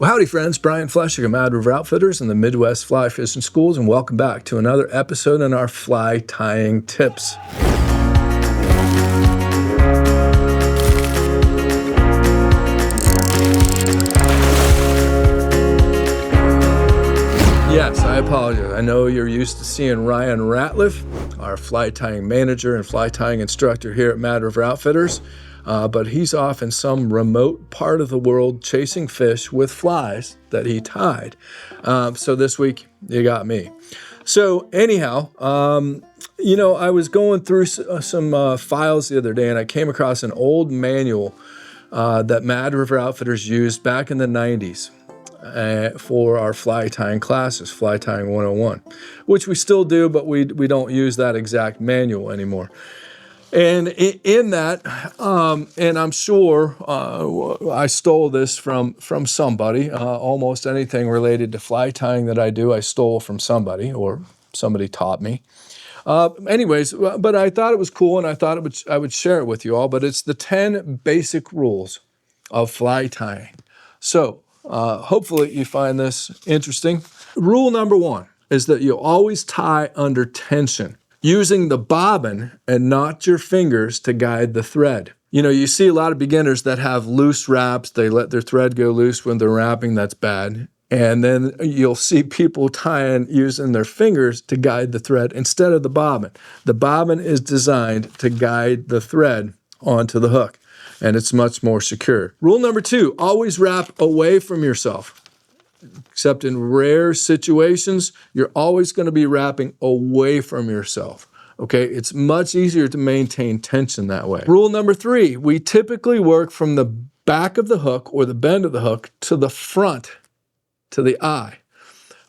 Well, howdy friends, Brian Flechsig of Mad River Outfitters and the Midwest Fly Fishing Schools, and welcome back to another episode in our fly tying tips. Yes, I apologize. I know you're used to seeing Ryan Ratliff, our fly tying manager and fly tying instructor here at Mad River Outfitters, but he's off in some remote part of the world chasing fish with flies that he tied. So this week, you got me. So anyhow, I was going through some files the other day, and I came across an old manual that Mad River Outfitters used back in the 90s. For our fly tying classes, Fly Tying 101, which we still do, but we don't use that exact manual anymore. And in that, and I'm sure I stole this from somebody. Almost anything related to fly tying that I do, I stole from somebody, or somebody taught me. Anyways, but I thought it was cool, and I thought I would share it with you all. But it's the 10 basic rules of fly tying. So hopefully you find this interesting. Rule number 1 is that you always tie under tension, using the bobbin and not your fingers to guide the thread. You see a lot of beginners that have loose wraps. They let their thread go loose when they're wrapping. That's bad. And then you'll see people tying using their fingers to guide the thread instead of the bobbin. The bobbin is designed to guide the thread onto the hook, and it's much more secure. Rule number 2, always wrap away from yourself. Except in rare situations, you're always going to be wrapping away from yourself. Okay, it's much easier to maintain tension that way. Rule number 3, we typically work from the back of the hook or the bend of the hook to the front, to the eye.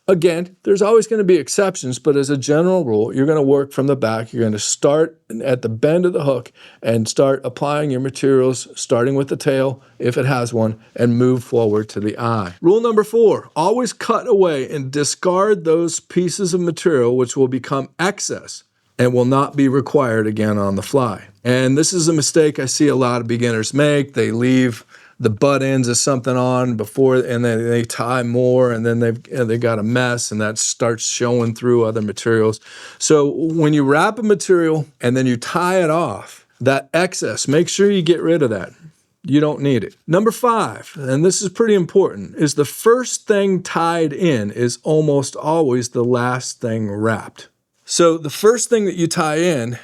Again, there's always going to be exceptions, but as a general rule, you're going to work from the back. You're going to start at the bend of the hook and start applying your materials, starting with the tail, if it has one, and move forward to the eye. Rule number 4, always cut away and discard those pieces of material which will become excess and will not be required again on the fly. And this is a mistake I see a lot of beginners make. They leave the butt ends of something on before, and then they tie more, and then they've got a mess, and that starts showing through other materials. So when you wrap a material and then you tie it off, that excess, make sure you get rid of that. You don't need it. Number 5, and this is pretty important, is the first thing tied in is almost always the last thing wrapped. So the first thing that you tie in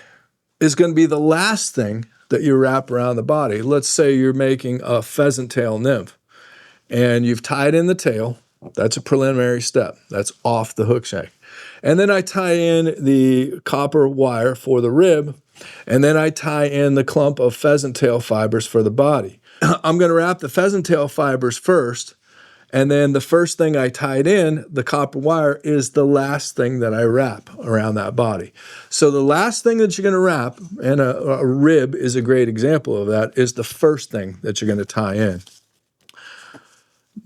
is going to be the last thing that you wrap around the body. Let's say you're making a pheasant tail nymph and you've tied in the tail. That's a preliminary step. That's off the hook shank. And then I tie in the copper wire for the rib, and then I tie in the clump of pheasant tail fibers for the body. I'm going to wrap the pheasant tail fibers first, and then the first thing I tied in, the copper wire, is the last thing that I wrap around that body. So the last thing that you're going to wrap, and a rib is a great example of that, is the first thing that you're going to tie in.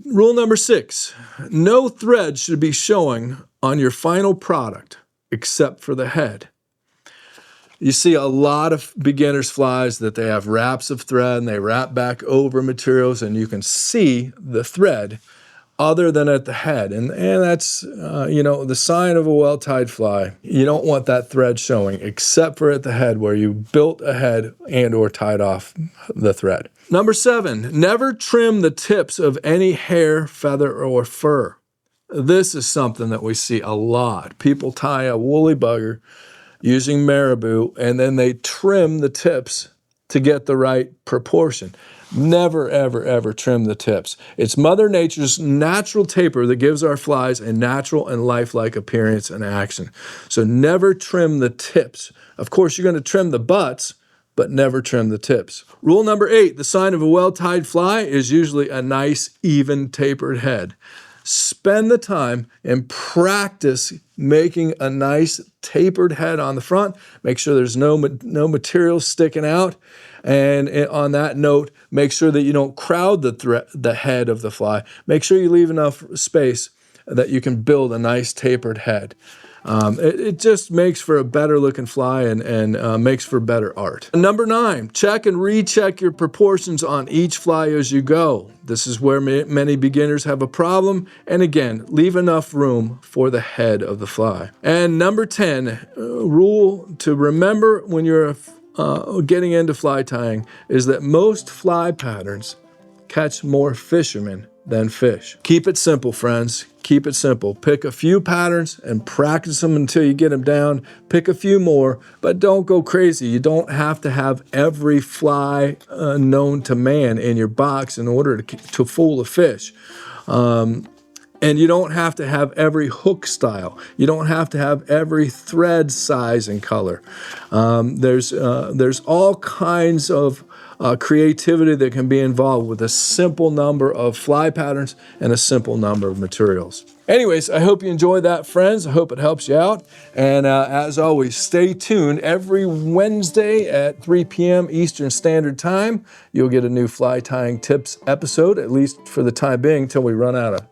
Rule number 6, no thread should be showing on your final product except for the head. You see a lot of beginners' flies that they have wraps of thread and they wrap back over materials, and you can see the thread other than at the head. And that's, the sign of a well-tied fly. You don't want that thread showing except for at the head where you built a head and or tied off the thread. Number 7, never trim the tips of any hair, feather, or fur. This is something that we see a lot. People tie a woolly bugger using marabou, and then they trim the tips to get the right proportion. Never, ever, ever trim the tips. It's Mother Nature's natural taper that gives our flies a natural and lifelike appearance and action. So never trim the tips. Of course, you're going to trim the butts, but never trim the tips. Rule number 8, the sign of a well-tied fly is usually a nice, even, tapered head. Spend the time and practice making a nice tapered head on the front. Make sure there's no material sticking out. And on that note, make sure that you don't crowd the head of the fly. Make sure you leave enough space that you can build a nice tapered head. It just makes for a better looking fly and makes for better art. Number 9, check and recheck your proportions on each fly as you go. This is where many beginners have a problem. And again, leave enough room for the head of the fly. And number 10, rule to remember when you're getting into fly tying is that most fly patterns catch more fishermen than fish. Keep it simple, friends. Keep it simple. Pick a few patterns and practice them until you get them down. Pick a few more, but don't go crazy. You don't have to have every fly known to man in your box in order to fool a fish. And you don't have to have every hook style. You don't have to have every thread size and color. There's all kinds of creativity that can be involved with a simple number of fly patterns and a simple number of materials. Anyways, I hope you enjoyed that, friends. I hope it helps you out. And as always, stay tuned. Every Wednesday at 3 p.m. Eastern Standard Time, you'll get a new fly tying tips episode, at least for the time being, until we run out of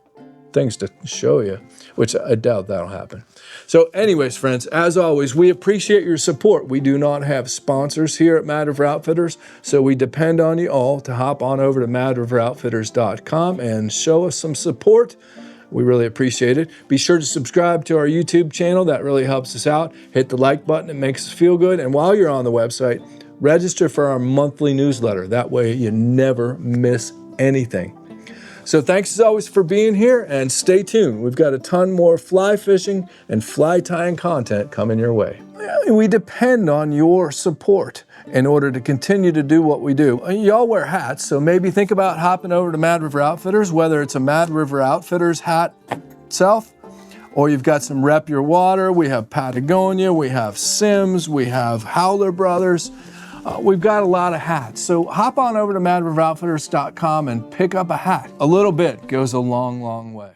things to show you, which I doubt that'll happen. So anyways, friends, as always, we appreciate your support. We do not have sponsors here at Mad River Outfitters, so we depend on you all to hop on over to madriveroutfitters.com and show us some support. We really appreciate it. Be sure to subscribe to our YouTube channel. That really helps us out. Hit the like button. It makes us feel good. And while you're on the website, register for our monthly newsletter. That way you never miss anything. So thanks as always for being here, and stay tuned. We've got a ton more fly fishing and fly tying content coming your way. We depend on your support in order to continue to do what we do. Y'all wear hats, so maybe think about hopping over to Mad River Outfitters, whether it's a Mad River Outfitters hat itself, or you've got some Rep Your Water. We have Patagonia, we have Sims, we have Howler Brothers. We've got a lot of hats. So hop on over to madriveroutfitters.com and pick up a hat. A little bit goes a long, long way.